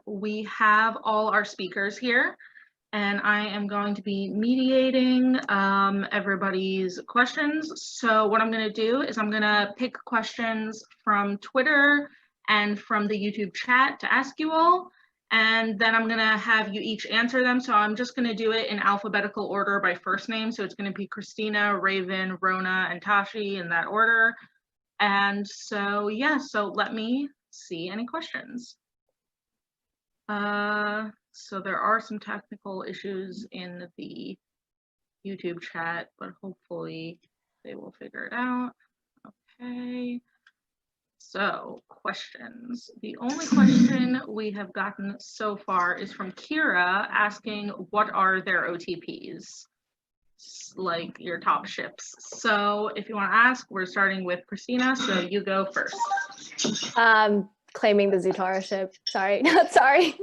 we have all our speakers here, and I am going to be mediating everybody's questions. So what I'm going to do is I'm going to pick questions from Twitter and from the YouTube chat to ask you all, and then I'm going to have you each answer them. So I'm just going to do it in alphabetical order by first name. So it's going to be Christina, Ravynn, Rona, and Tashie in that order. And so, yeah, so let me see any questions. So there are some technical issues in the YouTube chat, but hopefully they will figure it out. Okay. So questions. The only question we have gotten so far is from Kira asking, what are their OTPs? Like your top ships. So if you want to ask, we're starting with Christina, so you go first. Claiming the Zutara ship. Sorry, not sorry.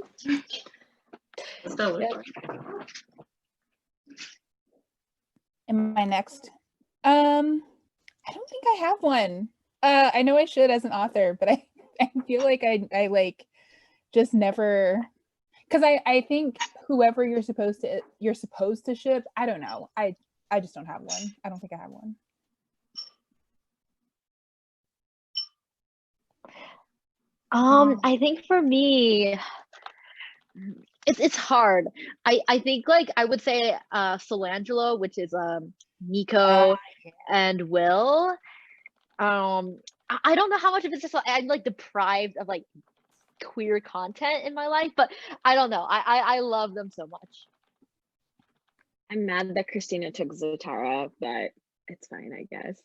Let's go with Am I next? I don't think I have one. I know I should as an author, but I feel like I like just never, because I think whoever you're supposed to ship, I don't know. I just don't have one. I don't think I have one. I think for me, it's hard. I think like I would say Solangelo, which is Nico and Will. I don't know how much of it's just I'm like deprived of like queer content in my life, but I don't know. I love them so much. I'm mad that Christina took Zutara, but it's fine, I guess.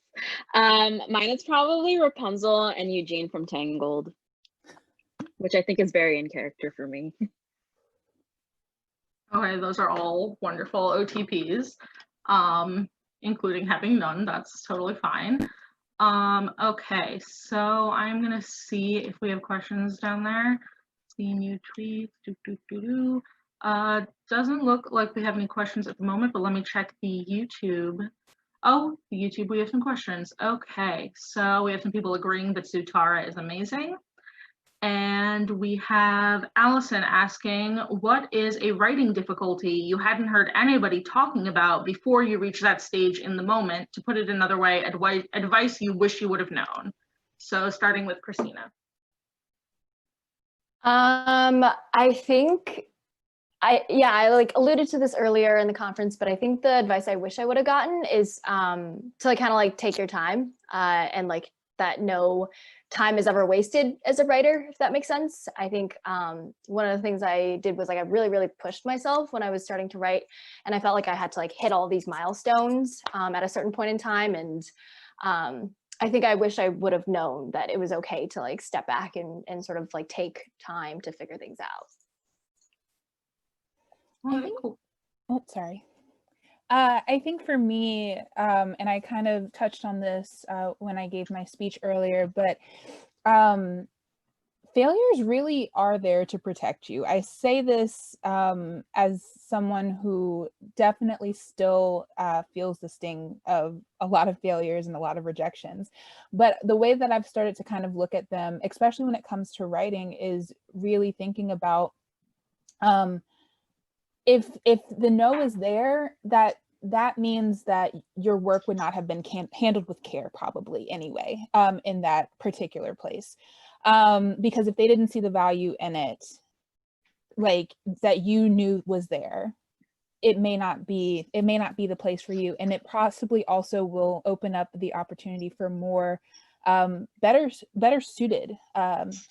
Mine is probably Rapunzel and Eugene from Tangled, which I think is very in character for me. Okay, those are all wonderful OTPs, including having none. That's totally fine. Okay, so I'm gonna see if we have questions down there. See new tweets. Doesn't look like we have any questions at the moment, but let me check the YouTube. Oh, the YouTube, we have some questions. Okay, so we have some people agreeing that Zutara is amazing. And we have Allison asking, what is a writing difficulty you hadn't heard anybody talking about before you reach that stage in the moment? To put it another way, advice you wish you would have known. So starting with Christina. I think I like alluded to this earlier in the conference, but I think the advice I wish I would have gotten is to like kind of like take your time and like that no time is ever wasted as a writer, if that makes sense. I think one of the things I did was like I really pushed myself when I was starting to write, and I felt like I had to like hit all these milestones at a certain point in time, and I think I wish I would have known that it was okay to like step back and sort of like take time to figure things out. Cool. Oh, sorry. I think for me, and I kind of touched on this when I gave my speech earlier, but failures really are there to protect you. I say this as someone who definitely still feels the sting of a lot of failures and a lot of rejections. But the way that I've started to kind of look at them, especially when it comes to writing, is really thinking about if the no is there, that means that your work would not have been handled with care probably anyway in that particular place. Because if they didn't see the value in it, like that you knew was there, it may not be the place for you. And it possibly also will open up the opportunity for more better suited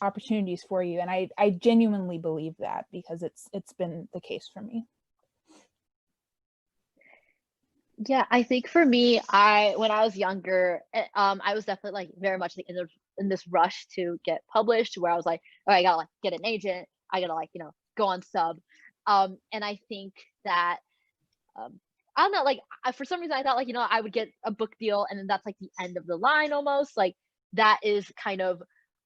opportunities for you. And I genuinely believe that, because it's been the case for me. Yeah, I think for me, when I was younger, I was definitely like very much like in this rush to get published, where I was like, oh, I gotta like get an agent, I gotta like, you know, go on sub. And I think that I don't know, like for some reason I thought like, you know, I would get a book deal and then that's like the end of the line almost. Like that is kind of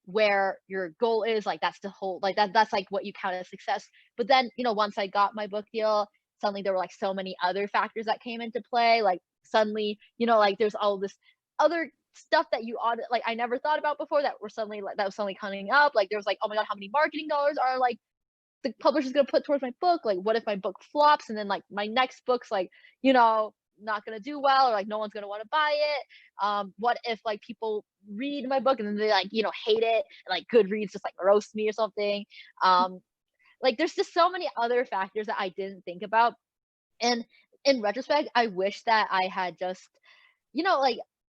where your goal is, like that's the whole, like that's like what you count as success. But then, you know, once I got my book deal, suddenly there were like so many other factors that came into play. Like suddenly, you know, like there's all this other stuff that you ought like I never thought about before that were suddenly like that was suddenly coming up. Like there was like, oh my god, how many marketing dollars are like the publisher's gonna put towards my book? Like what if my book flops and then like my next book's like, you know, not gonna do well, or like no one's gonna want to buy it? What if like people read my book and then they like, you know, hate it, and like Goodreads just like roast me or something? Like there's just so many other factors that I didn't think about. And in retrospect, I wish that I had just, you know, like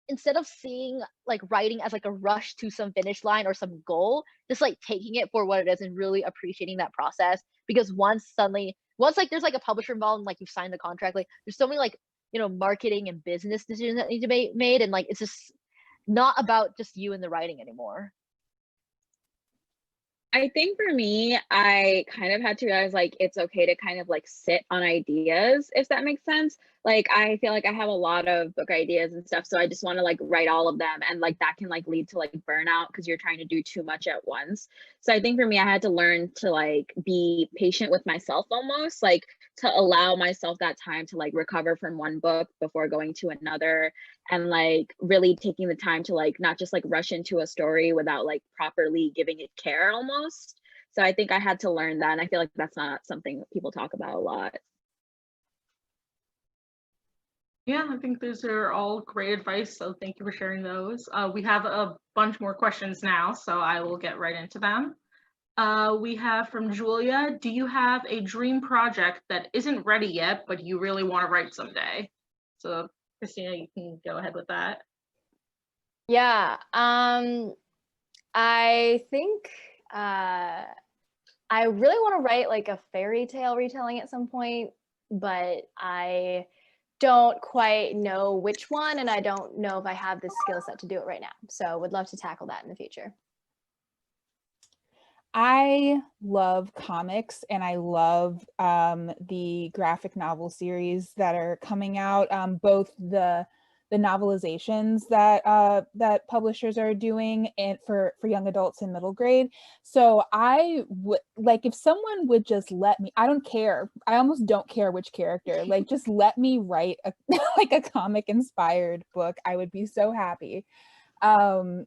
instead of seeing like writing as like a rush to some finish line or some goal, just like taking it for what it is and really appreciating that process. Because once like there's like a publisher involved and like you've signed the contract, like there's so many like, you know, marketing and business decisions that need to be made, and like it's just not about just you and the writing anymore. I think for me, I kind of had to realize like it's okay to kind of like sit on ideas, if that makes sense. Like I feel like I have a lot of book ideas and stuff, so I just want to like write all of them, and like that can like lead to like burnout because you're trying to do too much at once. So I think for me, I had to learn to like be patient with myself, almost like to allow myself that time to like recover from one book before going to another, and like really taking the time to like not just like rush into a story without like properly giving it care almost. So I think I had to learn that, and I feel like that's not something that people talk about a lot. Yeah, I think those are all great advice, so thank you for sharing those. We have a bunch more questions now, so I will get right into them. We have from Julia, do you have a dream project that isn't ready yet, but you really want to write someday? So Christina, you can go ahead with that. Yeah, I think I really want to write like a fairy tale retelling at some point, but I don't quite know which one, and I don't know if I have the skill set to do it right now. So would love to tackle that in the future. I love comics, and I love the graphic novel series that are coming out, both the novelizations that that publishers are doing and for young adults in middle grade. So I would like, if someone would just let me, I don't care, I almost don't care which character, like just let me write a like a comic inspired book, I would be so happy. And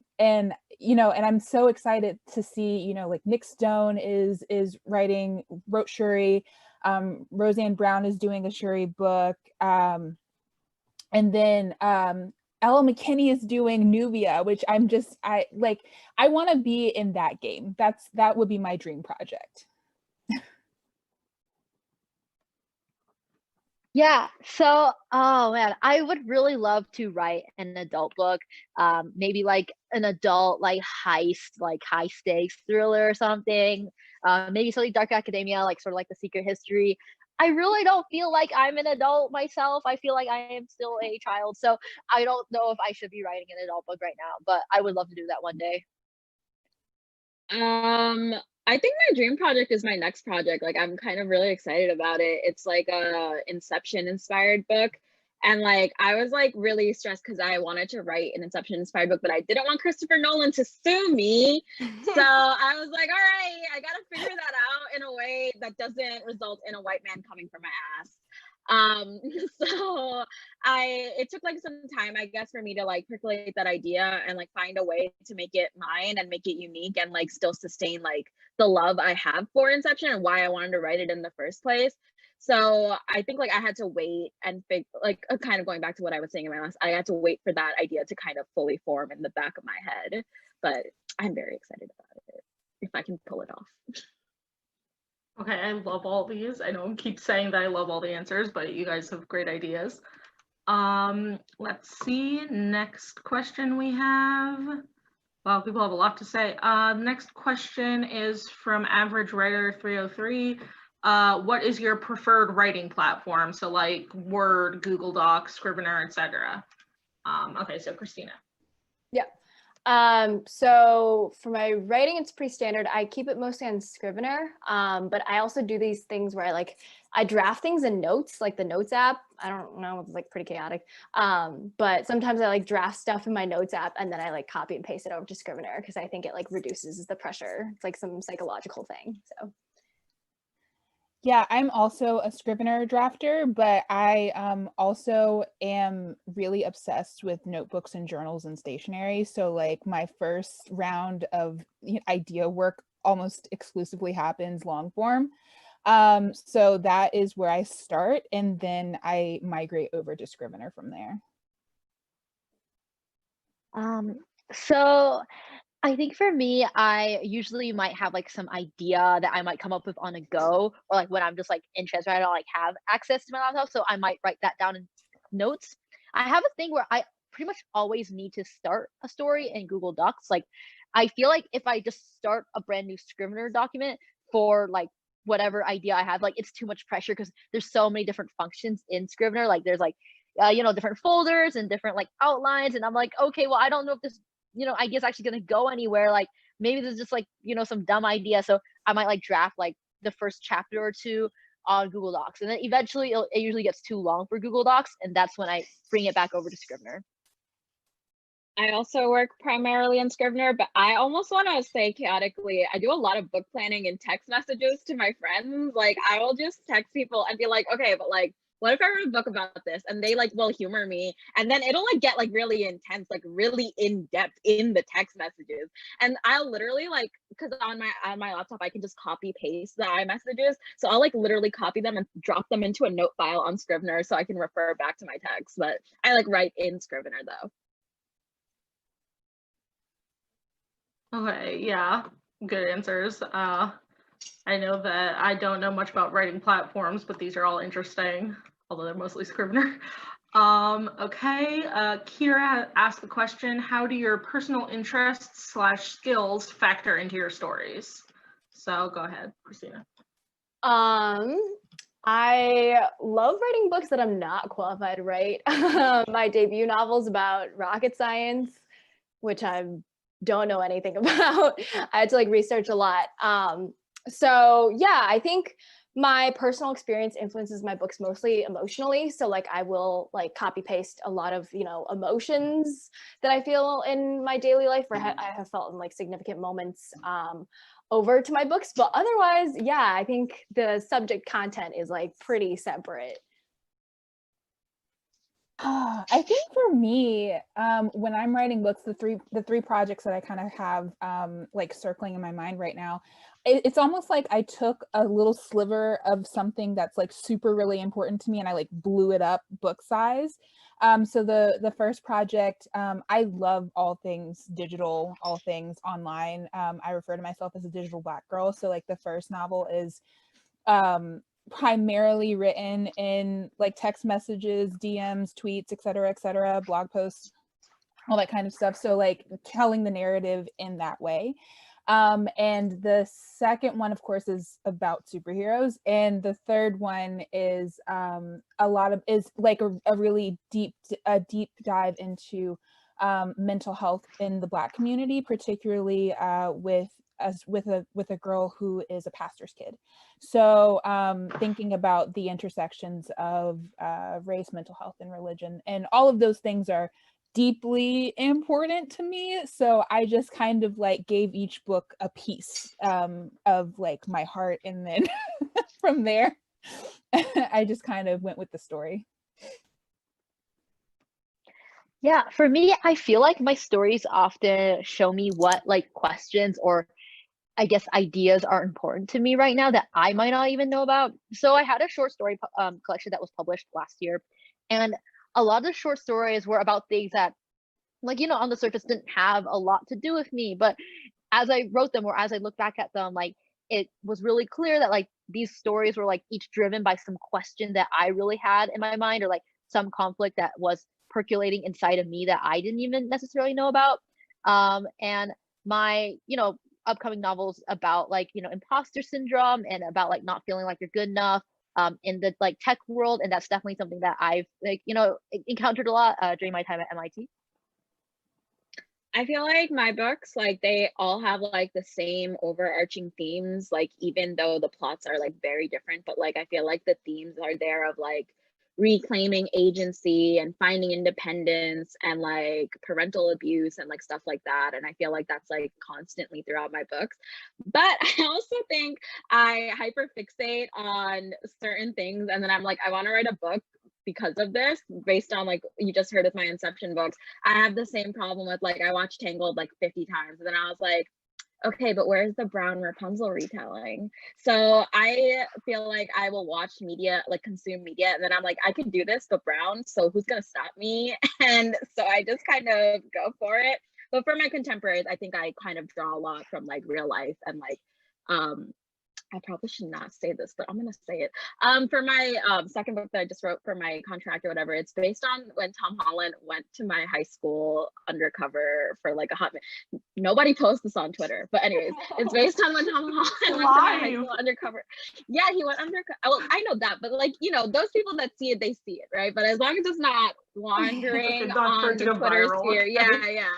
you know, and I'm so excited to see, you know, like Nick Stone is wrote Shuri, Roseanne Brown is doing a Shuri book, and then Ella McKinney is doing Nubia, which I want to be in that game. That would be my dream project. Yeah, so oh man, I would really love to write an adult book, maybe like an adult like heist, like high stakes thriller or something. Maybe something dark academia, like sort of like The Secret History. I really don't feel like I'm an adult myself. I feel like I am still a child, so I don't know if I should be writing an adult book right now, but I would love to do that one day. I think my dream project is my next project. Like I'm kind of really excited about it. It's like a Inception inspired book. And like I was like really stressed because I wanted to write an Inception inspired book, but I didn't want Christopher Nolan to sue me. So I was like, all right, I gotta figure that out in a way that doesn't result in a white man coming for my ass. So it took like some time, I guess, for me to like percolate that idea and like find a way to make it mine and make it unique and like still sustain like the love I have for Inception and why I wanted to write it in the first place. So I think like I had to wait and kind of going back to what I was saying in my last, I had to wait for that idea to kind of fully form in the back of my head. But I'm very excited about it if I can pull it off. Okay, I love all these. I know I keep saying that I love all the answers, but you guys have great ideas. Let's see, next question we have. Wow, people have a lot to say. Next question is from Average Writer 303. What is your preferred writing platform? So like Word, Google Docs, Scrivener, etc. Okay, so Christina. Yeah. So for my writing, it's pretty standard. I keep it mostly on Scrivener, but I also do these things where I draft things in Notes, like the Notes app. I don't know, it's like pretty chaotic. But sometimes I like draft stuff in my Notes app and then I like copy and paste it over to Scrivener because I think it like reduces the pressure. It's like some psychological thing. So Yeah, I'm also a Scrivener drafter, but I also am really obsessed with notebooks and journals and stationery. So like my first round of idea work almost exclusively happens long form. So that is where I start, and then I migrate over to Scrivener from there. So I think for me, I usually might have like some idea that I might come up with on a go, or like when I'm just like interested, I don't like have access to my laptop, so I might write that down in notes. I have a thing where I pretty much always need to start a story in Google Docs. Like, I feel like if I just start a brand new Scrivener document for like whatever idea I have, like it's too much pressure because there's so many different functions in Scrivener. Like, there's like different folders and different like outlines, and I'm like, okay, well, I don't know if this idea is actually going to go anywhere. Like maybe there's just like, some dumb idea. So I might like draft like the first chapter or two on Google Docs. And then eventually it usually gets too long for Google Docs. And that's when I bring it back over to Scrivener. I also work primarily in Scrivener, but I almost want to say chaotically, I do a lot of book planning and text messages to my friends. Like I will just text people and be like, okay, but like, what if I wrote a book about this? And they like will humor me. And then it'll like get like really intense, like really in depth in the text messages. And I'll literally like, because on my laptop, I can just copy paste the iMessages. So I'll like literally copy them and drop them into a note file on Scrivener so I can refer back to my text. But I like write in Scrivener though. Okay, yeah, good answers. I know that I don't know much about writing platforms, but these are all interesting, although they're mostly Scrivener. Okay, Kira asked the question, how do your personal interests / skills factor into your stories? So go ahead, Christina. I love writing books that I'm not qualified to write. My debut novel's about rocket science, which I don't know anything about. I had to like research a lot. So yeah, I think my personal experience influences my books mostly emotionally. So like I will like copy paste a lot of, emotions that I feel in my daily life or I have felt in like significant moments over to my books. But otherwise, yeah, I think the subject content is like pretty separate. I think for me, when I'm writing books, the three projects that I kind of have like circling in my mind right now, it's almost like I took a little sliver of something that's like super really important to me and I like blew it up book size. So the first project, I love all things digital, all things online. I refer to myself as a digital Black girl. So like the first novel is primarily written in like text messages, DMs, tweets, etc., blog posts, all that kind of stuff. So like telling the narrative in that way. And the second one, of course, is about superheroes. And the third one is is like a really deep dive into mental health in the Black community, particularly with a girl who is a pastor's kid. So thinking about the intersections of race, mental health, and religion, and all of those things are deeply important to me. So I just kind of like gave each book a piece of like my heart, and then from there I just kind of went with the story. Yeah, for me, I feel like my stories often show me what like questions or I guess ideas are important to me right now that I might not even know about. So I had a short story collection that was published last year, and a lot of the short stories were about things that, like, on the surface didn't have a lot to do with me. But as I wrote them or as I look back at them, like it was really clear that like these stories were like each driven by some question that I really had in my mind, or like some conflict that was percolating inside of me that I didn't even necessarily know about. And my, upcoming novels about like, imposter syndrome and about like not feeling like you're good enough in the like tech world. And that's definitely something that I've like, encountered a lot during my time at MIT. I feel like my books, like they all have like the same overarching themes, like even though the plots are like very different, but like I feel like the themes are there of like reclaiming agency and finding independence and like parental abuse and like stuff like that. And I feel like that's like constantly throughout my books. But I also think I hyperfixate on certain things, and then I'm like, I want to write a book because of this, based on like you just heard with my Inception books. I have the same problem with like, I watched Tangled like 50 times, and then I was like, okay, but where's the brown Rapunzel retelling? So I feel like I will watch media, like consume media, and then I'm like, I could do this, but brown, so who's gonna stop me? And so I just kind of go for it. But for my contemporaries, I think I kind of draw a lot from like real life, and like, I probably should not say this, but I'm gonna say it. For my second book that I just wrote for my contract or whatever, it's based on when Tom Holland went to my high school undercover for like a hot minute. Nobody posts this on Twitter, but anyways, it's based on when Tom Holland went to my high school undercover. Yeah, he went undercover. Well, I know that, but like, you know, those people that see it, they see it, right? But as long as it's not wandering on the Twitter sphere, yeah.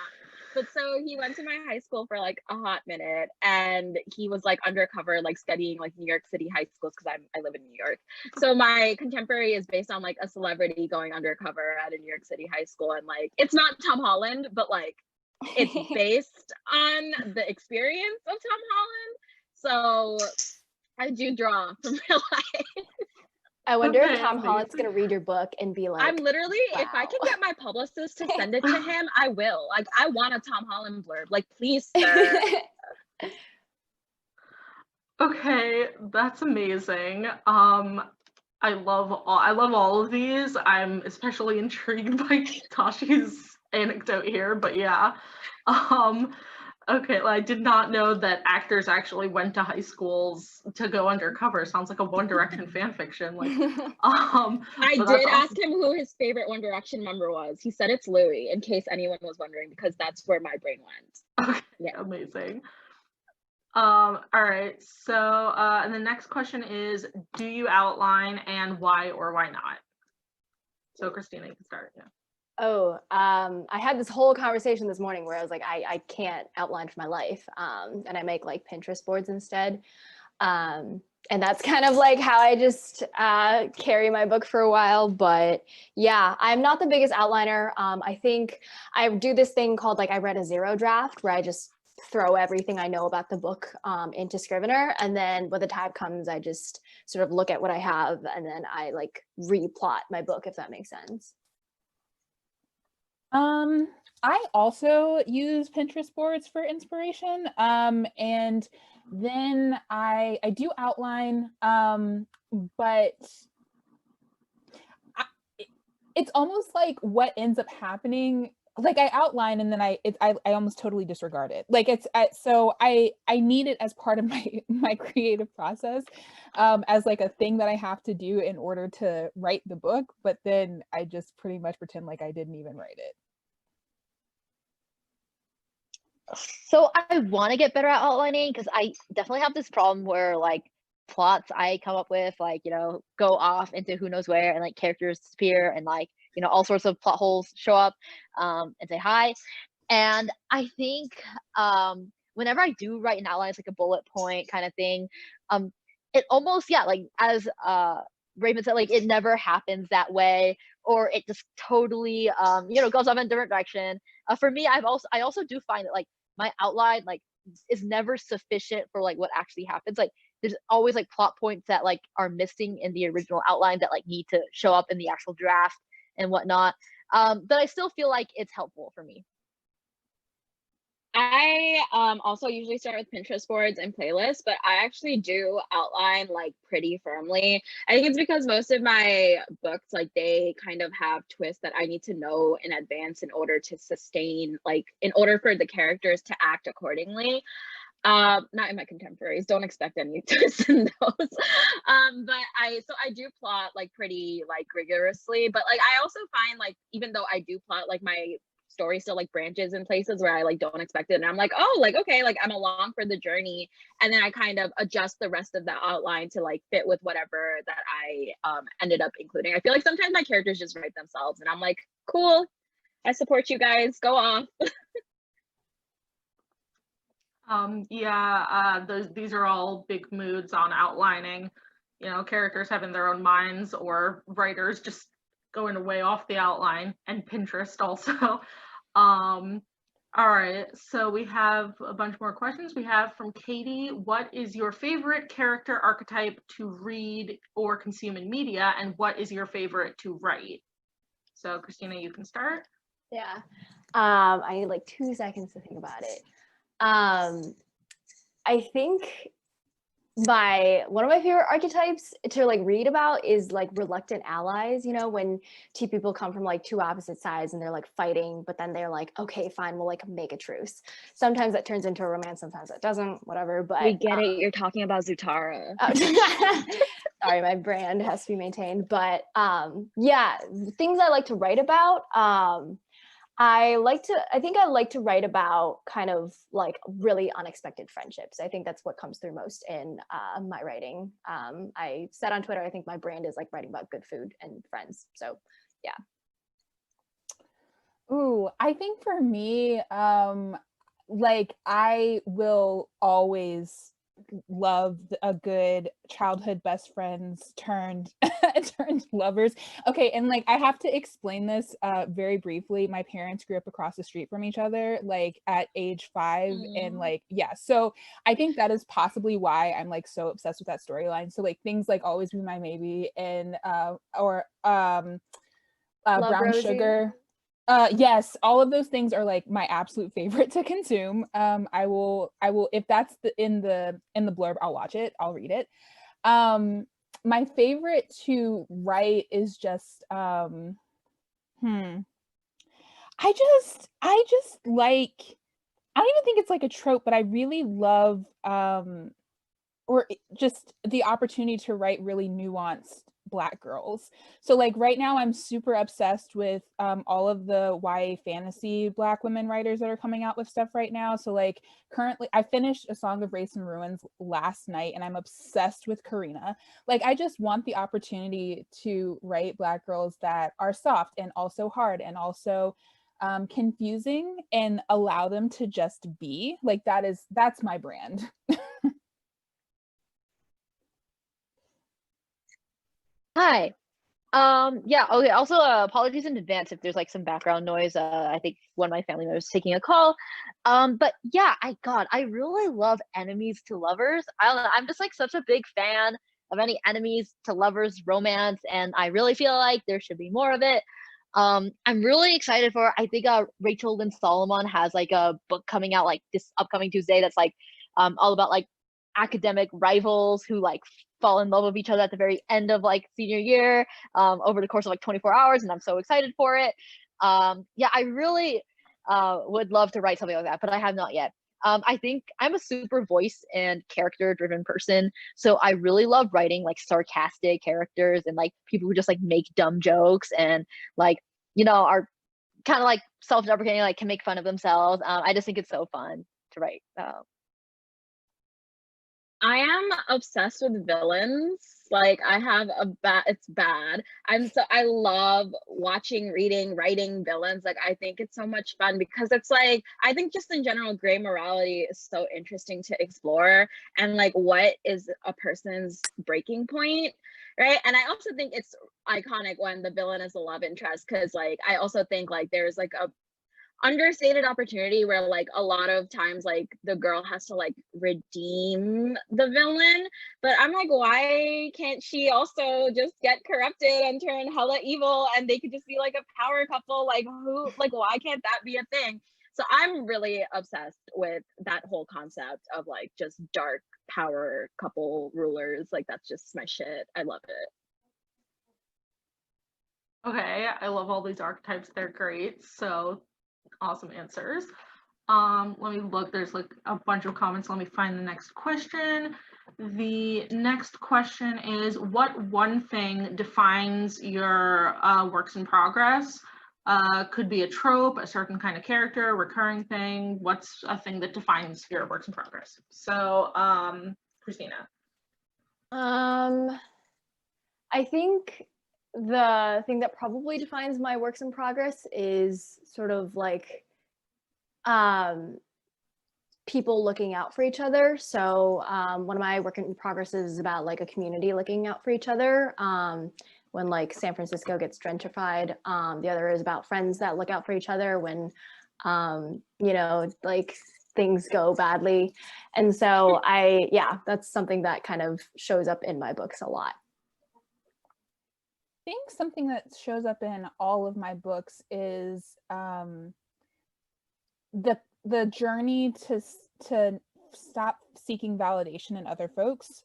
But so he went to my high school for like a hot minute, and he was like undercover, like studying like New York City high schools, because I live in New York. So my contemporary is based on like a celebrity going undercover at a New York City high school, and like it's not Tom Holland, but like it's based on the experience of Tom Holland. So I do draw from real life. I wonder Okay, if Tom amazing. Holland's gonna read your book and be like, I'm literally, if I wow. can get my publicist to send it to him, I will. Like, I want a Tom Holland blurb. Like, please, sir. Okay, that's amazing. I love all of these. I'm especially intrigued by Tashie's anecdote here, but yeah. Okay, well, I did not know that actors actually went to high schools to go undercover. Sounds like a One Direction fan fiction. Like, I but that's did ask awesome. him who his favorite One Direction member was. He said it's Louis, in case anyone was wondering, because that's where my brain went. Okay, Yeah. amazing. All right, so and the next question is, do you outline, and why or why not? So Christina, you can start. Yeah. Oh, I had this whole conversation this morning where I was like, I can't outline for my life. And I make like Pinterest boards instead. And that's kind of like how I just carry my book for a while. But yeah, I'm not the biggest outliner. I think I do this thing called like I read a zero draft, where I just throw everything I know about the book into Scrivener. And then when the time comes, I just sort of look at what I have, and then I like replot my book, if that makes sense. I also use Pinterest boards for inspiration. And then I do outline, but it's almost like what ends up happening. Like I outline and then I almost totally disregard it. Like so I need it as part of my creative process, as like a thing that I have to do in order to write the book. But then I just pretty much pretend like I didn't even write it. So I want to get better at outlining, because I definitely have this problem where like plots I come up with, like, you know, go off into who knows where, and like characters disappear, and like, you know, all sorts of plot holes show up and say hi. And I think whenever I do write an outline, it's like a bullet point kind of thing. It almost, yeah, like as Ravynn said, like it never happens that way, or it just totally you know, goes off in a different direction. For me, I also do find that like my outline like is never sufficient for like what actually happens. Like there's always like plot points that like are missing in the original outline that like need to show up in the actual draft and whatnot. But I still feel like it's helpful for me. I also usually start with Pinterest boards and playlists, but I actually do outline like pretty firmly. I think it's because most of my books, like they kind of have twists that I need to know in advance in order to sustain, like in order for the characters to act accordingly. Not in my contemporaries, don't expect any twists in those. But I do plot like pretty like rigorously, but like I also find like even though I do plot, like my story still like branches in places where I like don't expect it, and I'm like, oh, like okay, like I'm along for the journey, and then I kind of adjust the rest of the outline to like fit with whatever that I ended up including. I feel like sometimes my characters just write themselves, and I'm like, cool, I support you guys, go off. Yeah, these are all big moods on outlining. You know, characters having their own minds, or writers just going way off the outline, and Pinterest also. All right, so we have a bunch more questions. We have from Katie, what is your favorite character archetype to read or consume in media, and what is your favorite to write? So Christina, you can start. Yeah. I need like 2 seconds to think about it. I think one of my favorite archetypes to like read about is like reluctant allies, you know, when two people come from like two opposite sides and they're like fighting, but then they're like, okay, fine, we'll like make a truce. Sometimes that turns into a romance, sometimes it doesn't, whatever. But We get it. You're talking about Zutara. sorry, my brand has to be maintained. But yeah, things I like to write about. I think I like to write about kind of like really unexpected friendships. I think that's what comes through most in my writing. I said on Twitter, I think my brand is like writing about good food and friends. So yeah. Ooh, I think for me, like I will always love a good childhood best friends turned turned lovers. Okay, and like I have to explain this very briefly. My parents grew up across the street from each other like at age 5 and like yeah, so I think that is possibly why I'm like so obsessed with that storyline. So like things like Always Be My Maybe and or Brown Rosie. Sugar. Yes, all of those things are like my absolute favorite to consume. I will if that's in the blurb, I'll watch it, I'll read it. My favorite to write is just I just like, I don't even think it's like a trope, but I really love or just the opportunity to write really nuanced Black girls. So like right now I'm super obsessed with all of the YA fantasy Black women writers that are coming out with stuff right now. So like currently I finished A Song of Race and Ruins last night and I'm obsessed with Karina. Like I just want the opportunity to write Black girls that are soft and also hard and also confusing and allow them to just be. Like that's my brand. Hi. Yeah, okay. Also, apologies in advance if there's like some background noise. I think one of my family members is taking a call. But yeah, I really love enemies to lovers. I don't know, I'm just like such a big fan of any enemies to lovers romance, and I really feel like there should be more of it. I'm really excited for, I think Rachel Lynn Solomon has like a book coming out like this upcoming Tuesday that's like all about like academic rivals who like fall in love with each other at the very end of like senior year over the course of like 24 hours, and I'm so excited for it. Yeah, I really would love to write something like that, but I have not yet. I think I'm a super voice and character driven person, so I really love writing like sarcastic characters and like people who just like make dumb jokes and like, you know, are kind of like self-deprecating, like can make fun of themselves. I just think it's so fun to write. I am obsessed with villains. Like I have it's bad. I love watching, reading, writing villains. Like I think it's so much fun because it's like, I think just in general, gray morality is so interesting to explore, and like what is a person's breaking point, right? And I also think it's iconic when the villain is a love interest, because like I also think like there's like a understated opportunity where like a lot of times like the girl has to like redeem the villain, but I'm like, why can't she also just get corrupted and turn hella evil and they could just be like a power couple? Like who, like why can't that be a thing? So I'm really obsessed with that whole concept of like just dark power couple rulers. Like that's just my shit. I love it. Okay, I love all these archetypes. They're great. So awesome answers. Let me look. There's like a bunch of comments. Let me find the next question. The next question is, what one thing defines your works in progress? Could be a trope, a certain kind of character, recurring thing. What's a thing that defines your works in progress? So, Christina. I think the thing that probably defines my works in progress is sort of like people looking out for each other. So one of my work in progresses is about like a community looking out for each other. when like San Francisco gets gentrified. The other is about friends that look out for each other when, you know, like things go badly. And so yeah, that's something that kind of shows up in my books a lot. I think something that shows up in all of my books is the journey to stop seeking validation in other folks,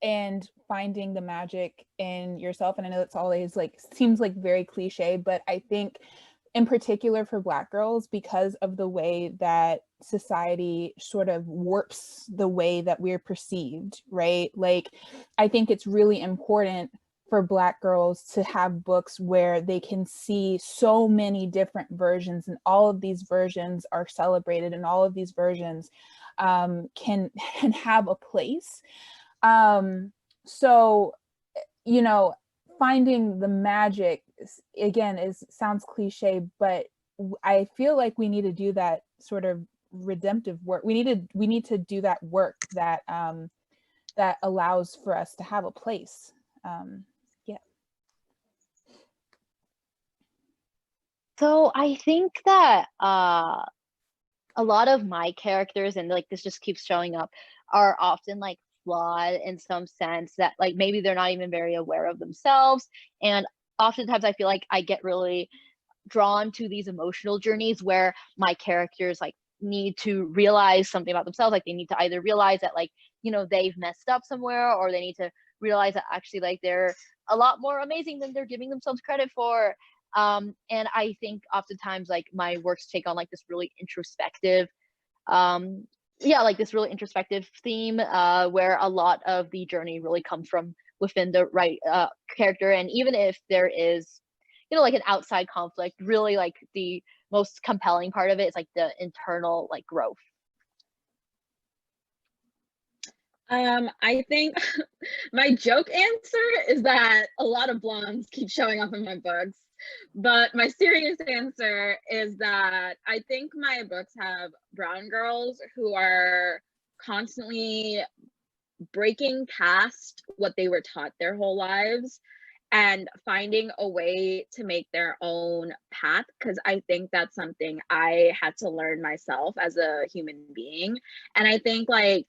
and finding the magic in yourself. And I know it's always like, seems like very cliche, but I think in particular for Black girls, because of the way that society sort of warps the way that we're perceived, right? Like, I think it's really important for Black girls to have books where they can see so many different versions, and all of these versions are celebrated, and all of these versions can have a place. So, you know, finding the magic, again, sounds cliche, but I feel like we need to do that sort of redemptive work. We need to do that work that that allows for us to have a place. Yeah. So I think that a lot of my characters, and like this just keeps showing up, are often like flawed in some sense, that like maybe they're not even very aware of themselves. And oftentimes I feel like I get really drawn to these emotional journeys where my characters like need to realize something about themselves. Like they need to either realize that like, you know, they've messed up somewhere, or they need to realize that actually like they're a lot more amazing than they're giving themselves credit for. And I think oftentimes like my works take on like this really introspective, yeah, like this really introspective theme, where a lot of the journey really comes from within the right character. And even if there is, you know, like an outside conflict, really like the most compelling part of it is like the internal like growth. I think my joke answer is that a lot of blondes keep showing up in my books, but my serious answer is that I think my books have brown girls who are constantly breaking past what they were taught their whole lives and finding a way to make their own path, because I think that's something I had to learn myself as a human being. And I think like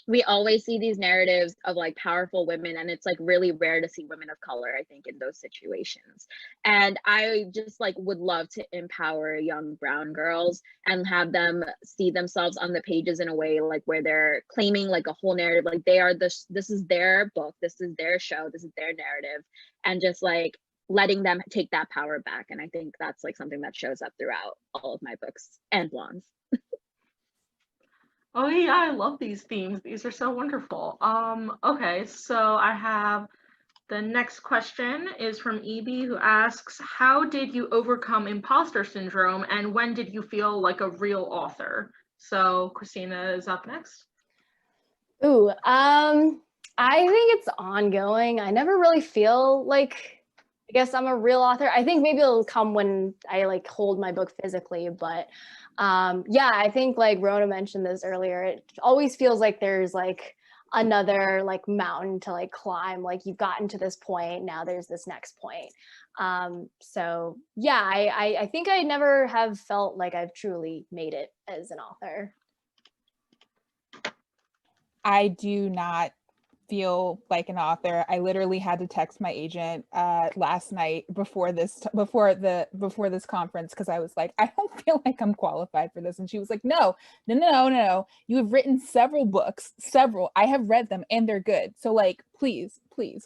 we always see these narratives of like powerful women, and it's like really rare to see women of color, I think, in those situations. And I just like would love to empower young brown girls and have them see themselves on the pages in a way like where they're claiming like a whole narrative, like they are this is their book, this is their show, this is their narrative, and just like letting them take that power back. And I think that's like something that shows up throughout all of my books and Blondes. Oh yeah, I love these themes. These are so wonderful. Okay, so I have the next question is from Evie, who asks, how did you overcome imposter syndrome, and when did you feel like a real author? So Christina is up next. Ooh, I think it's ongoing. I never really feel like, I guess I'm a real author. I think maybe it'll come when I like hold my book physically, but yeah, I think like Rona mentioned this earlier, it always feels like there's like another like mountain to like climb. Like you've gotten to this point, now there's this next point. So yeah, I think I never have felt like I've truly made it as an author. I do not feel like an author. I literally had to text my agent last night before this conference, because I was like, I don't feel like I'm qualified for this. And she was like, no. You have written several books, I have read them and they're good. So like, please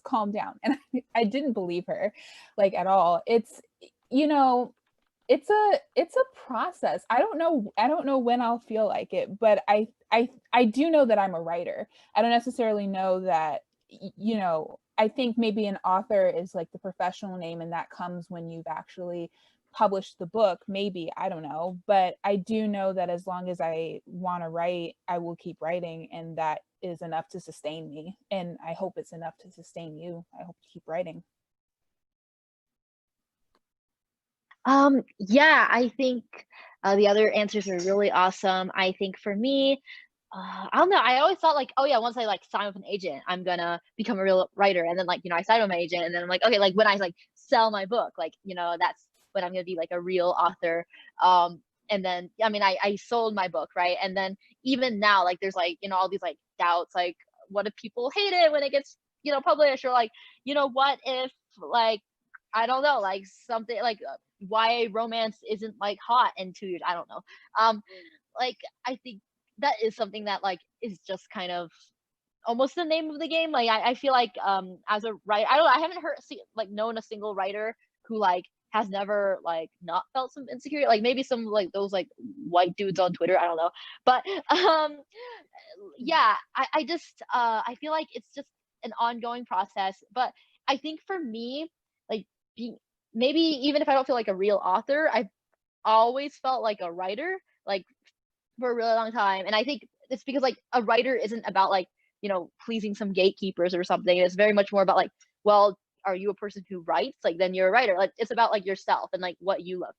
calm down. And I didn't believe her like at all. It's, you know, it's a process. I don't know when I'll feel like it, but I do know that I'm a writer. I don't necessarily know that, you know, I think maybe an author is like the professional name, and that comes when you've actually published the book, maybe, I don't know. But I do know that as long as I want to write, I will keep writing, and that is enough to sustain me. And I hope it's enough to sustain you. I hope to keep writing. Yeah, I think the other answers are really awesome. I think for me, I don't know. I always thought like, oh yeah, once I like sign with an agent, I'm gonna become a real writer. And then like, I signed with my agent, and then I'm like, okay, like when I like sell my book, like, that's when I'm gonna be like a real author. And then I mean, I sold my book, right? And then even now, like there's like, all these like doubts, like what if people hate it when it gets, published, or like, what if like, I don't know, like something like YA romance isn't like hot in 2 years. I don't know. Like I think that is something that like is just kind of almost the name of the game. Like I feel like as a writer, I haven't known a single writer who like has never like not felt some insecurity. Like maybe some like those like white dudes on Twitter, I don't know. But yeah, I just I feel like it's just an ongoing process. But I think for me, like being, maybe even if I don't feel like a real author, I've always felt like a writer, like for a really long time. And I think it's because like a writer isn't about like, pleasing some gatekeepers or something. It's very much more about like, well, are you a person who writes? Like then you're a writer. Like it's about like yourself and like what you love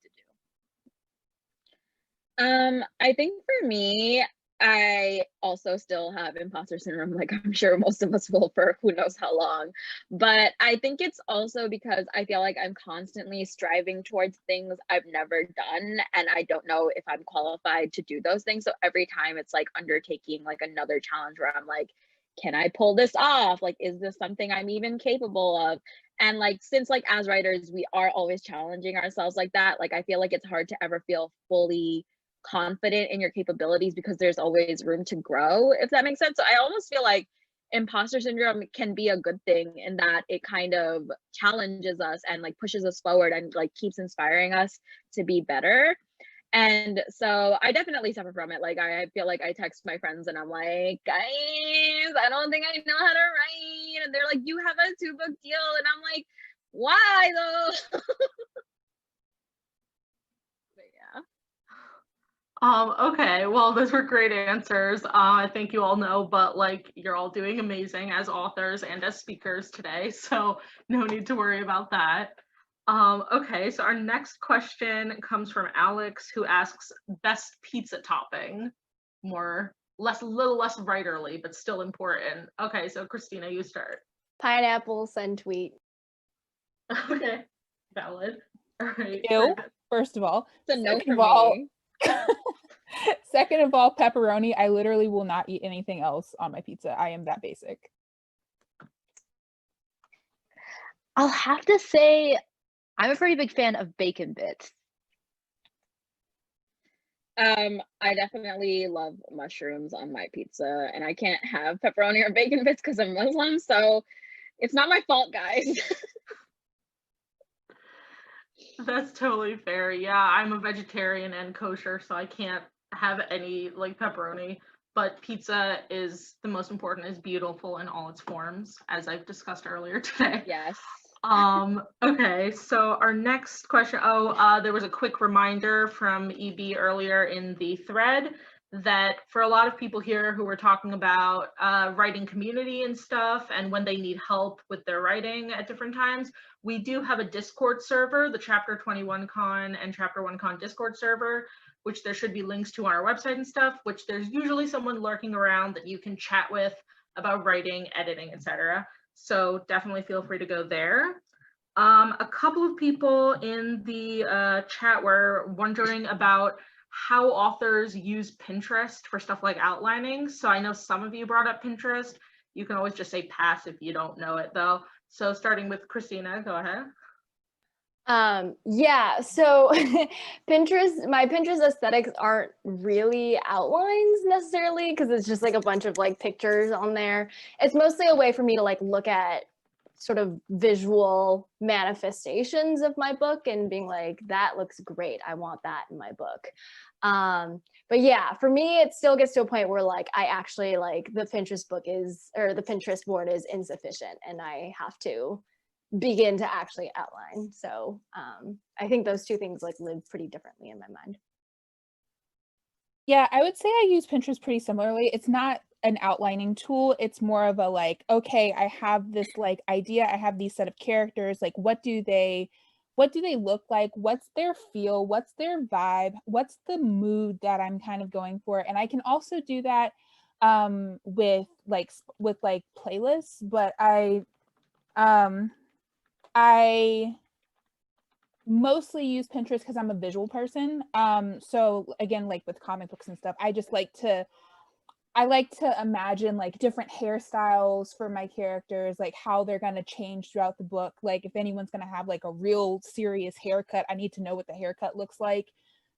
to do. I think for me, I also still have imposter syndrome, like I'm sure most of us will for who knows how long. But I think it's also because I feel like I'm constantly striving towards things I've never done, and I don't know if I'm qualified to do those things. So every time it's like undertaking like another challenge where I'm like, can I pull this off? Like, is this something I'm even capable of? And like, since like as writers, we are always challenging ourselves like that. Like, I feel like it's hard to ever feel fully confident in your capabilities because there's always room to grow, if that makes sense. So I almost feel like imposter syndrome can be a good thing in that it kind of challenges us and like pushes us forward and like keeps inspiring us to be better. And so I definitely suffer from it. Like I feel like I text my friends and I'm like, guys, I don't think I know how to write. And they're like, you have a 2-book deal. And I'm like, why though? Okay, well, those were great answers. I think you all know, but like you're all doing amazing as authors and as speakers today, so no need to worry about that. Okay, so our next question comes from Alex, who asks best pizza topping. Little less writerly, but still important. Okay, so Christina, you start. Pineapple, send tweet. Okay, valid. All right. Ew, first of all. It's a no Second for of all, me. second of all, pepperoni. I literally will not eat anything else on my pizza. I am that basic. I'll have to say I'm a pretty big fan of bacon bits. I definitely love mushrooms on my pizza, and I can't have pepperoni or bacon bits because I'm Muslim, so it's not my fault, guys. That's totally fair. Yeah, I'm a vegetarian and kosher, so I can't have any like pepperoni. But pizza is the most important, is beautiful in all its forms, as I've discussed earlier today. Yes. Okay, so our next question. There was a quick reminder from EB earlier in the thread that for a lot of people here who were talking about writing community and stuff, and when they need help with their writing at different times, we do have a Discord server, the Chapter 21 Con and Chapter 1 Con Discord server, which there should be links to on our website and stuff, which there's usually someone lurking around that you can chat with about writing, editing, etc. So definitely feel free to go there. A couple of people in the chat were wondering about how authors use Pinterest for stuff like outlining. So I know some of you brought up Pinterest. You can always just say pass if you don't know it though. So starting with Christina, go ahead. Yeah, so my Pinterest aesthetics aren't really outlines necessarily because it's just like a bunch of like pictures on there. It's mostly a way for me to like look at sort of visual manifestations of my book and being like, that looks great. I want that in my book. But yeah, for me, it still gets to a point where like I actually like the Pinterest board is insufficient and I have to begin to actually outline. So I think those two things like live pretty differently in my mind. Yeah, I would say I use Pinterest pretty similarly. It's not an outlining tool. It's more of a like, okay, I have this like idea. I have these set of characters. Like, what do they look like? What's their feel? What's their vibe? What's the mood that I'm kind of going for? And I can also do that with playlists, but I mostly use Pinterest because I'm a visual person. So again, like with comic books and stuff, I like to imagine like different hairstyles for my characters, like how they're going to change throughout the book. Like if anyone's going to have like a real serious haircut, I need to know what the haircut looks like.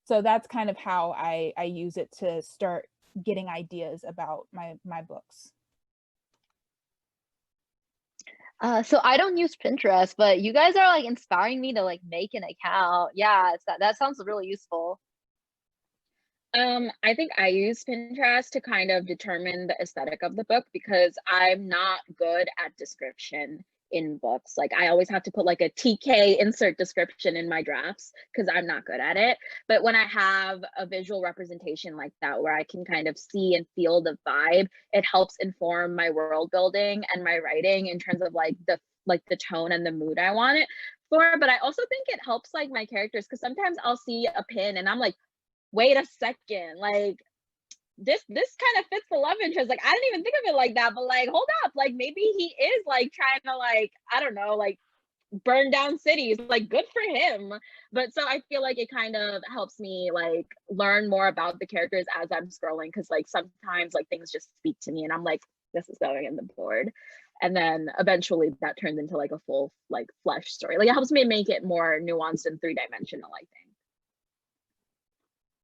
So that's kind of how I use it to start getting ideas about my books. So I don't use Pinterest, but you guys are like inspiring me to like make an account. Yeah, that sounds really useful. I think I use Pinterest to kind of determine the aesthetic of the book because I'm not good at description in books. Like I always have to put like a TK insert description in my drafts because I'm not good at it. But when I have a visual representation like that where I can kind of see and feel the vibe, it helps inform my world building and my writing in terms of like the tone and the mood I want it for. But I also think it helps like my characters because sometimes I'll see a pin and I'm like, wait a second, like this kind of fits the love interest. Like I didn't even think of it like that, but like hold up, like maybe he is like trying to like, I don't know, like burn down cities, like good for him. But so I feel like it kind of helps me like learn more about the characters as I'm scrolling because like sometimes like things just speak to me and I'm like, this is going in the board. And then eventually that turns into like a full like flesh story. Like it helps me make it more nuanced and three-dimensional, I think.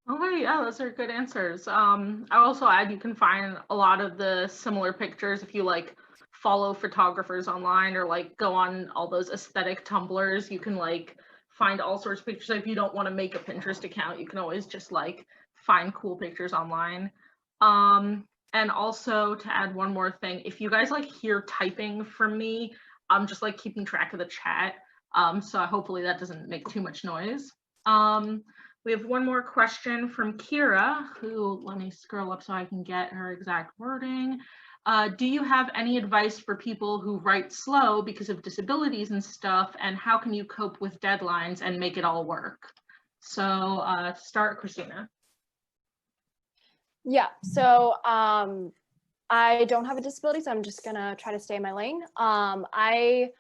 Okay, yeah, those are good answers. I also add you can find a lot of the similar pictures if you like follow photographers online or like go on all those aesthetic Tumblrs. You can like find all sorts of pictures. If you don't want to make a Pinterest account, you can always just like find cool pictures online. And also to add one more thing, if you guys like hear typing from me, I'm just like keeping track of the chat. So hopefully that doesn't make too much noise. We have one more question from Kira, who, let me scroll up so I can get her exact wording. Do you have any advice for people who write slow because of disabilities and stuff? And how can you cope with deadlines and make it all work? So start, Christina. Yeah, so I don't have a disability, so I'm just gonna try to stay in my lane. I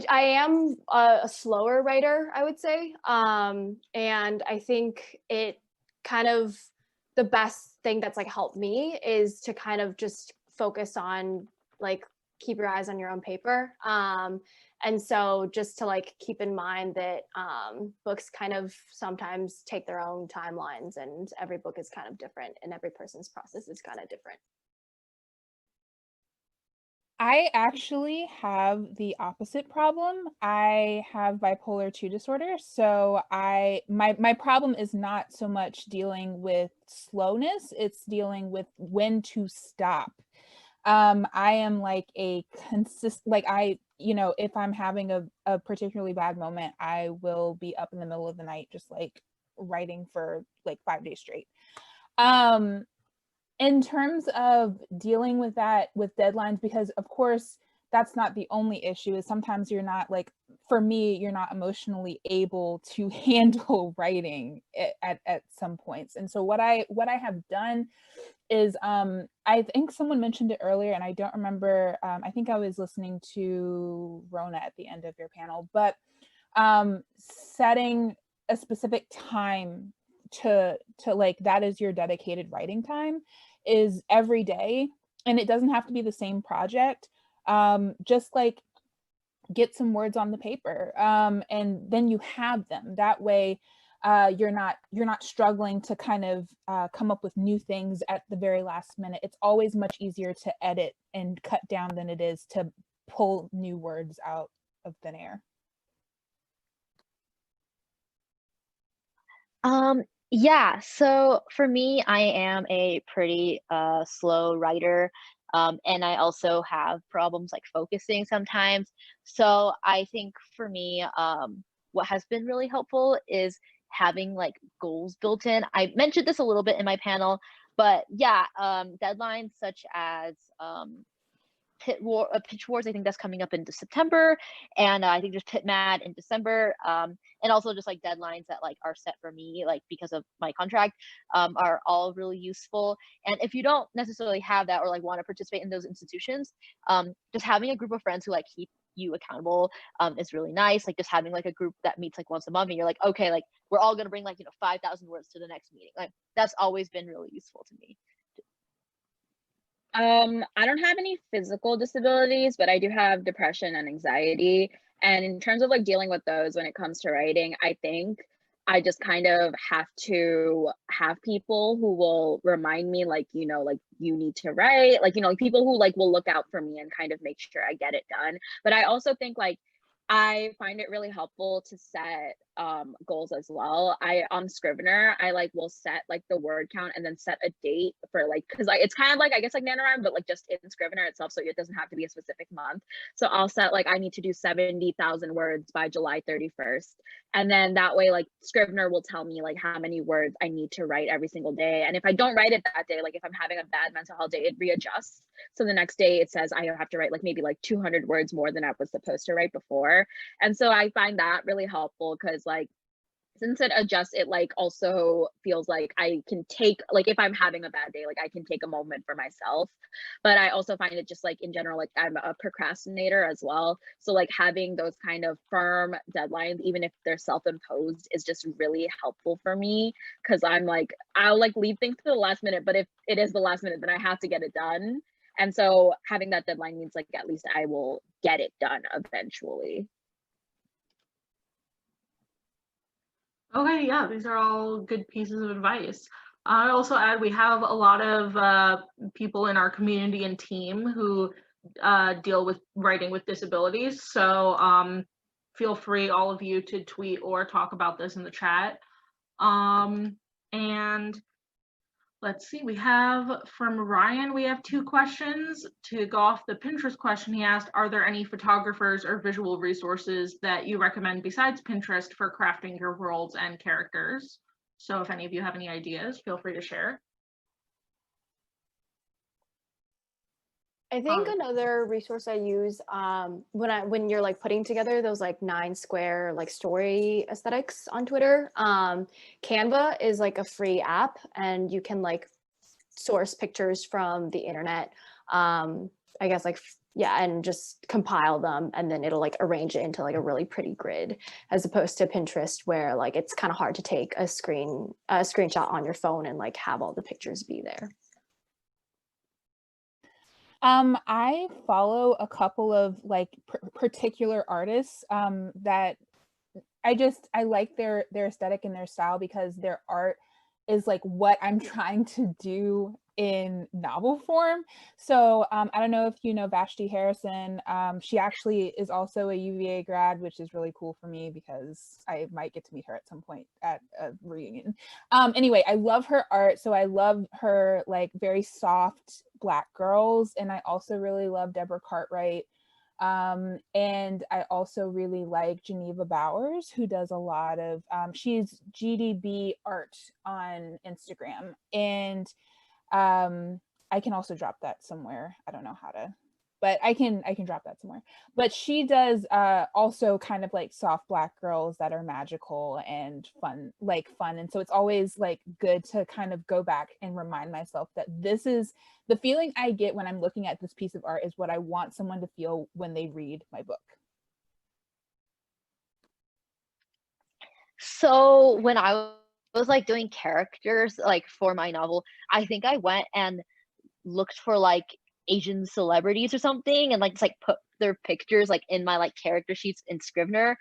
am a slower writer, I would say. And I think it kind of, the best thing that's like helped me is to kind of just focus on like, keep your eyes on your own paper. And so just to like keep in mind that books kind of sometimes take their own timelines and every book is kind of different and every person's process is kind of different. I actually have the opposite problem. I have bipolar 2 disorder. So my problem is not so much dealing with slowness, it's dealing with when to stop. I am like a if I'm having a particularly bad moment, I will be up in the middle of the night just like writing for like 5 days straight. In terms of dealing with that with deadlines, because of course that's not the only issue, is sometimes you're not like, for me, you're not emotionally able to handle writing at some points. And so what I have done is I think someone mentioned it earlier and I don't remember, I think I was listening to Rona at the end of your panel, but setting a specific time to like, that is your dedicated writing time, is every day. And it doesn't have to be the same project. Just like get some words on the paper, and then you have them. That way you're not struggling to kind of come up with new things at the very last minute. It's always much easier to edit and cut down than it is to pull new words out of thin air. Yeah, so for me, I am a pretty slow writer, and I also have problems like focusing sometimes. So I think for me, what has been really helpful is having like goals built in. I mentioned this a little bit in my panel, but yeah, deadlines such as Pitch Wars, I think that's coming up into September, and I think there's Pit Mad in December, and also just like deadlines that like are set for me like because of my contract, are all really useful. And if you don't necessarily have that or like want to participate in those institutions, just having a group of friends who like keep you accountable is really nice. Like just having like a group that meets like once a month and you're like, okay, like we're all gonna bring like 5,000 words to the next meeting. Like that's always been really useful to me. I don't have any physical disabilities, but I do have depression and anxiety. And in terms of like dealing with those when it comes to writing, I think I just kind of have to have people who will remind me, like, like you need to write, like, like people who like will look out for me and kind of make sure I get it done. But I also think like I find it really helpful to set goals as well. On Scrivener, I like will set like the word count and then set a date for like, because it's kind of like, I guess like NaNoWriMo, but like just in Scrivener itself, so it doesn't have to be a specific month. So I'll set like I need to do 70,000 words by July 31st, and then that way like Scrivener will tell me like how many words I need to write every single day. And if I don't write it that day, like if I'm having a bad mental health day, it readjusts. So the next day it says I have to write like maybe like 200 words more than I was supposed to write before. And so I find that really helpful because like since it adjusts, it like also feels like I can take, like if I'm having a bad day, like I can take a moment for myself. But I also find it just like in general, like I'm a procrastinator as well. So like having those kind of firm deadlines, even if they're self-imposed, is just really helpful for me, because I'm like, I'll like leave things to the last minute, but if it is the last minute, then I have to get it done. And so having that deadline means like at least I will get it done eventually. Okay, yeah, these are all good pieces of advice. I also add we have a lot of people in our community and team who deal with writing with disabilities. So feel free, all of you, to tweet or talk about this in the chat. And let's see, we have from Ryan, we have 2 questions. To go off the Pinterest question, he asked, are there any photographers or visual resources that you recommend besides Pinterest for crafting your worlds and characters? So if any of you have any ideas, feel free to share. I think another resource I use when you're like putting together those like 9 square like story aesthetics on Twitter, Canva is like a free app and you can like source pictures from the internet, I guess, like, yeah, and just compile them, and then it'll like arrange it into like a really pretty grid, as opposed to Pinterest where like it's kind of hard to take a screenshot on your phone and like have all the pictures be there. I follow a couple of like particular artists that I like their aesthetic and their style, because their art is like what I'm trying to do in novel form. So I don't know if you know Vashti Harrison. She actually is also a UVA grad, which is really cool for me because I might get to meet her at some point at a reunion. Anyway, I love her art. So I love her like very soft Black girls. And I also really love Deborah Cartwright. And I also really like Geneva Bowers, who does a lot of, she's GDB art on Instagram. And I can also drop that somewhere. I don't know how to, but I can drop that somewhere. But she does also kind of like soft Black girls that are magical and fun. And so it's always like good to kind of go back and remind myself that this is the feeling I get when I'm looking at this piece of art is what I want someone to feel when they read my book. So when I was like doing characters like for my novel, I think I went and looked for like Asian celebrities or something and like just like put their pictures like in my like character sheets in Scrivener.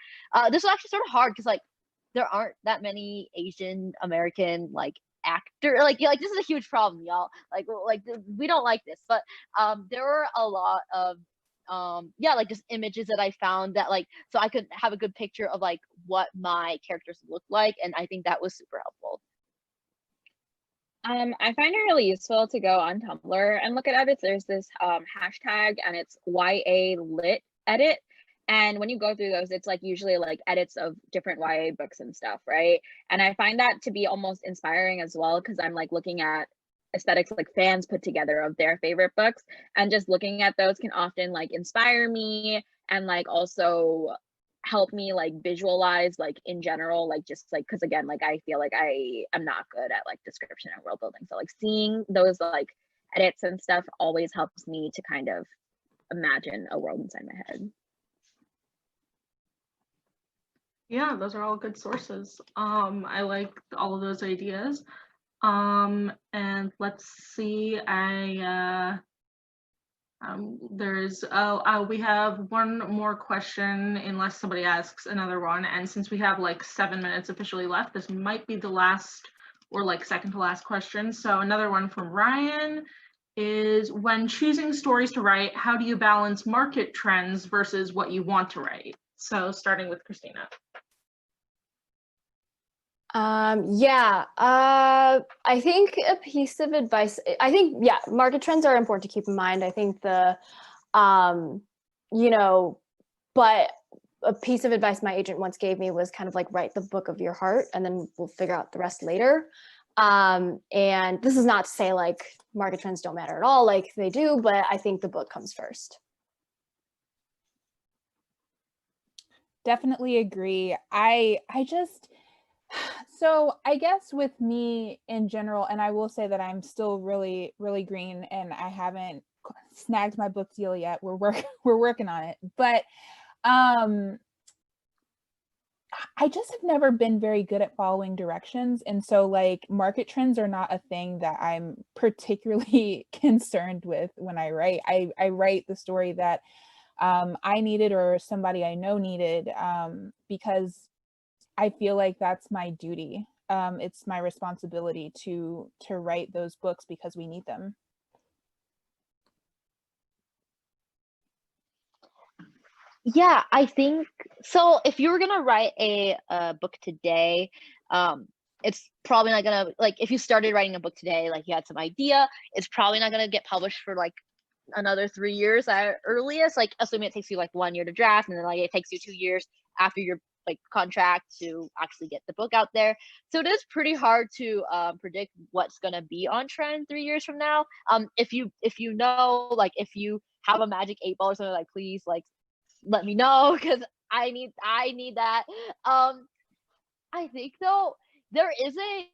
This was actually sort of hard because like there aren't that many Asian American like actor, like yeah, like this is a huge problem, y'all. Like we don't like this, but there were a lot of yeah, like just images that I found that like, so I could have a good picture of like what my characters look like, and I think that was super helpful. I find it really useful to go on Tumblr and look at edits. There's this hashtag and it's YA lit edit. And when you go through those, it's like usually like edits of different YA books and stuff, right? And I find that to be almost inspiring as well, because I'm like looking at aesthetics like fans put together of their favorite books, and just looking at those can often like inspire me and like also help me like visualize like in general, like just like, because again, like I feel like I am not good at like description and world building, so like seeing those like edits and stuff always helps me to kind of imagine a world inside my head. Yeah, those are all good sources. I like all of those ideas. And let's see, we have one more question unless somebody asks another one. And since we have like 7 minutes officially left, this might be the last or like second to last question. So another one from Ryan is, when choosing stories to write, how do you balance market trends versus what you want to write? So starting with Christina. I think a piece of advice, I think, yeah, market trends are important to keep in mind. I think the, but a piece of advice my agent once gave me was kind of like, write the book of your heart and then we'll figure out the rest later. And this is not to say like market trends don't matter at all, like they do, but I think the book comes first. Definitely agree. So I guess with me in general, and I will say that I'm still really, really green and I haven't snagged my book deal yet. We're working on it. But I just have never been very good at following directions. And so like market trends are not a thing that I'm particularly concerned with when I write. I write the story that I needed or somebody I know needed, because I feel like that's my duty. It's my responsibility to write those books because we need them. Yeah, I think so. If you were gonna write a book today, it's probably not gonna, like, if you started writing a book today, like you had some idea, it's probably not gonna get published for like another 3 years at earliest, like assuming it takes you like 1 year to draft and then like it takes you 2 years after your like contract to actually get the book out there. So it is pretty hard to predict what's going to be on trend 3 years from now. If you know, like if you have a magic 8 ball or something, like please like let me know, because I need that. I think though there is a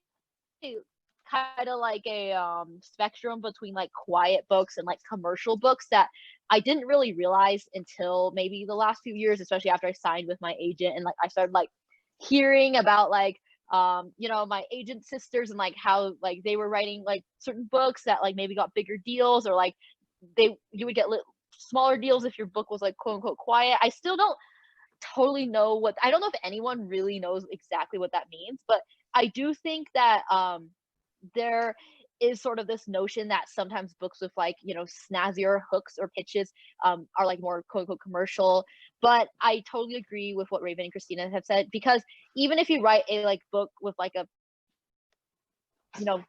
kind of like a spectrum between like quiet books and like commercial books that I didn't really realize until maybe the last few years, especially after I signed with my agent and like I started like hearing about like my agent sisters and like how like they were writing like certain books that like maybe got bigger deals, or like you would get smaller deals if your book was like quote unquote quiet. I still don't totally know I don't know if anyone really knows exactly what that means, but I do think that there is sort of this notion that sometimes books with like snazzier hooks or pitches are like more quote unquote commercial. But I totally agree with what Ravynn and Christina have said, because even if you write a like book with like a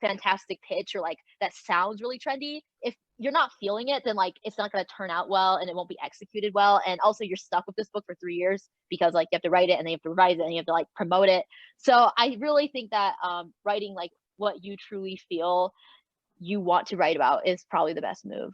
fantastic pitch or like that sounds really trendy, if you're not feeling it, then like it's not going to turn out well and it won't be executed well, and also you're stuck with this book for 3 years because like you have to write it and then you have to revise it and you have to like promote it. So I really think that writing like what you truly feel you want to write about is probably the best move.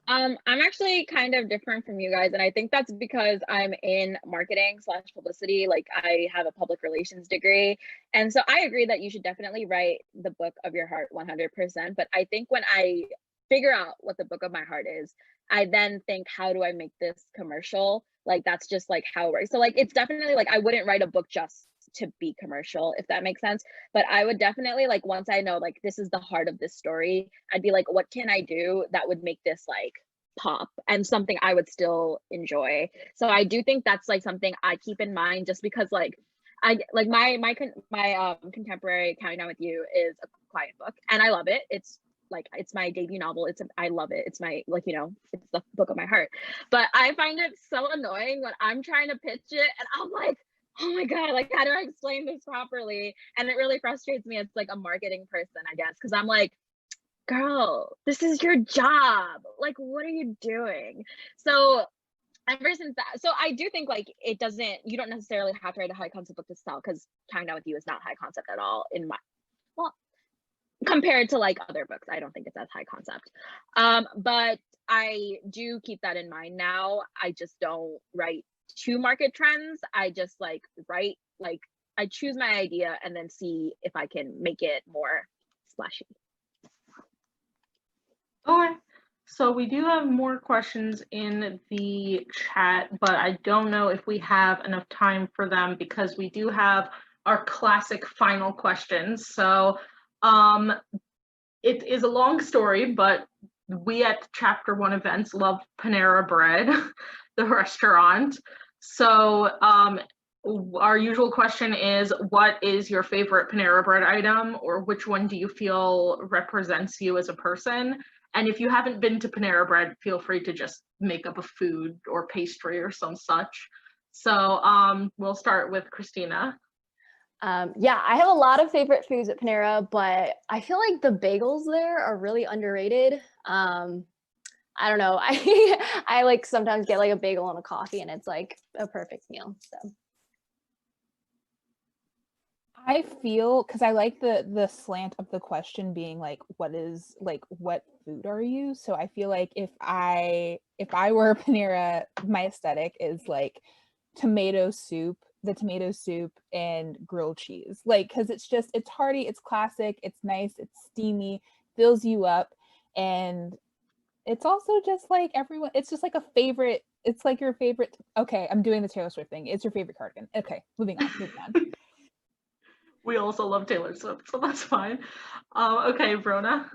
I'm actually kind of different from you guys, and I think that's because I'm in marketing / publicity. Like I have a public relations degree, and so I agree that you should definitely write the book of your heart 100%. But I think when I figure out what the book of my heart is, I then think, how do I make this commercial? Like that's just like how it works. So like it's definitely like I wouldn't write a book just to be commercial, if that makes sense. But I would definitely like, once I know like this is the heart of this story, I'd be like, what can I do that would make this like pop and something I would still enjoy? So I do think that's like something I keep in mind, just because like I like my contemporary Counting Down with You is a quiet book and I love it. It's like it's my debut novel. I love it. It's my like it's the book of my heart. But I find it so annoying when I'm trying to pitch it and I'm like, oh my god, like how do I explain this properly? And it really frustrates me as like a marketing person, I guess, because I'm like, girl, this is your job. Like, what are you doing? So ever since that, so I do think like you don't necessarily have to write a high concept book to sell, because Counting Down with You is not high concept at all in my, well, compared to like other books, I don't think it's as high concept. But I do keep that in mind now. I just don't write to market trends. I just like write, like I choose my idea and then see if I can make it more splashy. Okay, so we do have more questions in the chat, but I don't know if we have enough time for them because we do have our classic final questions. So it is a long story, but we at Chapter 1 events love Panera Bread, the restaurant. So our usual question is, what is your favorite Panera Bread item, or which one do you feel represents you as a person? And if you haven't been to Panera Bread, feel free to just make up a food or pastry or some such. So we'll start with Christina. Yeah, I have a lot of favorite foods at Panera, but I feel like the bagels there are really underrated. I don't know. I like sometimes get like a bagel and a coffee and it's like a perfect meal. So I feel, because I like the slant of the question being like, what food are you? So I feel like if I were a Panera, my aesthetic is like tomato soup and grilled cheese. Like, because it's hearty, it's classic, it's nice, it's steamy, fills you up, and it's also just like everyone, it's just like a favorite, it's like your favorite. Okay, I'm doing the Taylor Swift thing. It's your favorite cardigan. Okay, moving on. We also love Taylor Swift, so that's fine. Okay, Rona.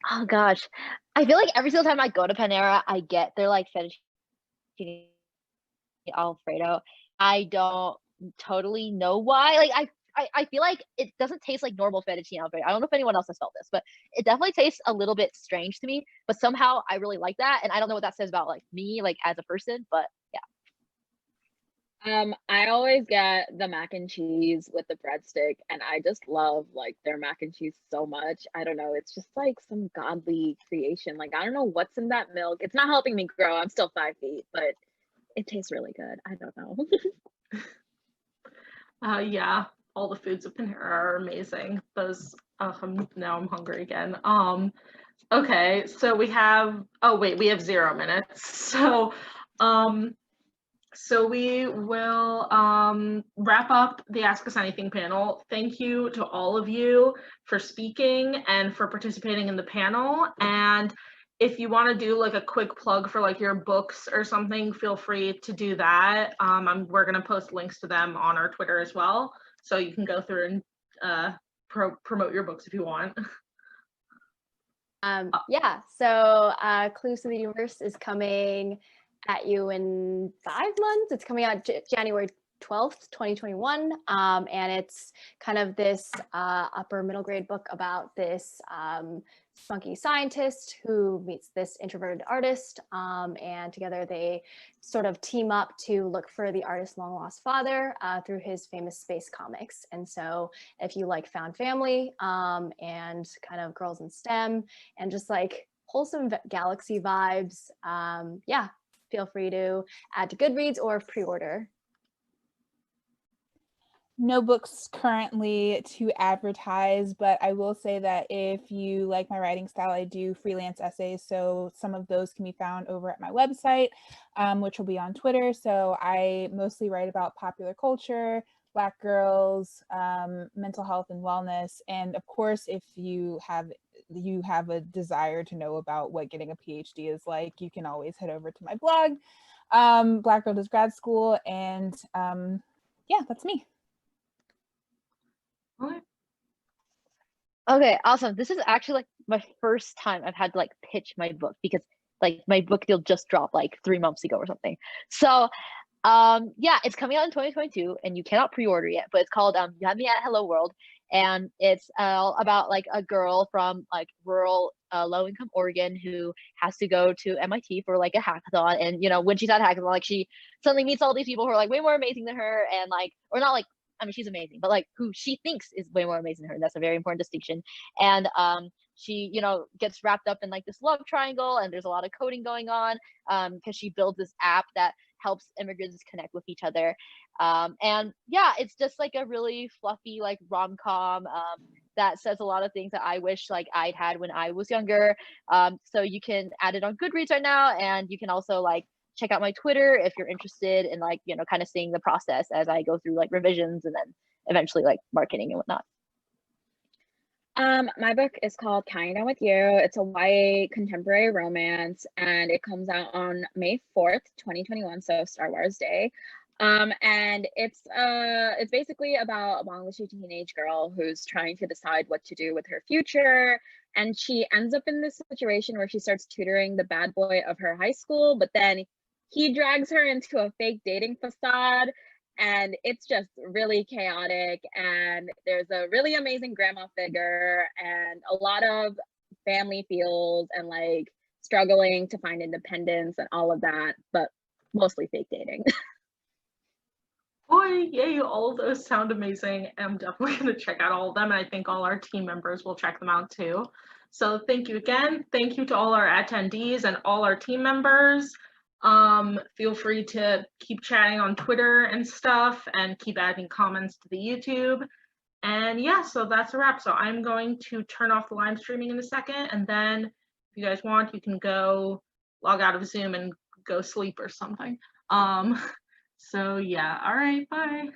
Oh gosh, I feel like every single time I go to Panera, I get their like fettuccine Alfredo. I don't totally know why. Like I feel like it doesn't taste like normal fettuccine Alfredo. I don't know if anyone else has felt this, but it definitely tastes a little bit strange to me. But somehow I really like that, and I don't know what that says about like me, like as a person. But yeah. I always get the mac and cheese with the breadstick, and I just love like their mac and cheese so much. I don't know, it's just like some godly creation. Like I don't know what's in that milk. It's not helping me grow. I'm still 5 feet, but it tastes really good. I don't know. Yeah, all the foods at Panera are amazing. Those, now I'm hungry again. Okay, so we have, oh wait, we have 0 minutes. So we will wrap up the Ask Us Anything panel. Thank you to all of you for speaking and for participating in the panel. And if you want to do like a quick plug for like your books or something, feel free to do that. We're going to post links to them on our Twitter as well. So you can go through and promote your books if you want. yeah, so Clues to the Universe is coming at you in 5 months. It's coming out January 12th, 2021. And it's kind of this upper middle grade book about this spunky scientist who meets this introverted artist. And together they sort of team up to look for the artist's long lost father through his famous space comics. And so if you like found family and kind of girls in STEM and just like wholesome galaxy vibes, yeah, feel free to add to Goodreads or pre-order. No books currently to advertise, but I will say that if you like my writing style, I do freelance essays. So some of those can be found over at my website, which will be on Twitter. So I mostly write about popular culture, Black girls, mental health and wellness. And of course, if you have a desire to know about what getting a PhD is like, you can always head over to my blog, Black Girl Does Grad School. And yeah, that's me. Okay, awesome. This is actually like my first time I've had to like pitch my book because like my book deal just dropped like 3 months ago or something. So yeah, it's coming out in 2022 and you cannot pre-order yet, but it's called You Had Me at Hello World, and it's about like a girl from like rural low-income Oregon who has to go to MIT for like a hackathon. And you know, when she's at hackathon, like she suddenly meets all these people who are like way more amazing than her, and like, or not like, I mean, she's amazing, but like who she thinks is way more amazing than her. And that's a very important distinction. And she, you know, gets wrapped up in like this love triangle, and there's a lot of coding going on because she builds this app that helps immigrants connect with each other. And yeah, it's just like a really fluffy like rom-com. that says a lot of things that I wish like I'd had when I was younger. So you can add it on Goodreads right now, and you can also like check out my Twitter if you're interested in like, you know, kind of seeing the process as I go through like revisions and then eventually like marketing and whatnot. My book is called Kinda With You. It's a YA contemporary romance, and it comes out on May 4th, 2021, so Star Wars Day. And it's basically about a Bangladeshi teenage girl who's trying to decide what to do with her future, and she ends up in this situation where she starts tutoring the bad boy of her high school, but then he drags her into a fake dating facade, and it's just really chaotic, and there's a really amazing grandma figure and a lot of family feels and like struggling to find independence and all of that, but mostly fake dating. Boy, yay, all of those sound amazing. I'm definitely going to check out all of them, and I think all our team members will check them out too. So thank you again. Thank you to all our attendees and all our team members. Feel free to keep chatting on Twitter and stuff, and keep adding comments to the YouTube. And yeah, so that's a wrap. So I'm going to turn off the live streaming in a second, and then if you guys want, you can go log out of Zoom and go sleep or something. So yeah, all right, bye.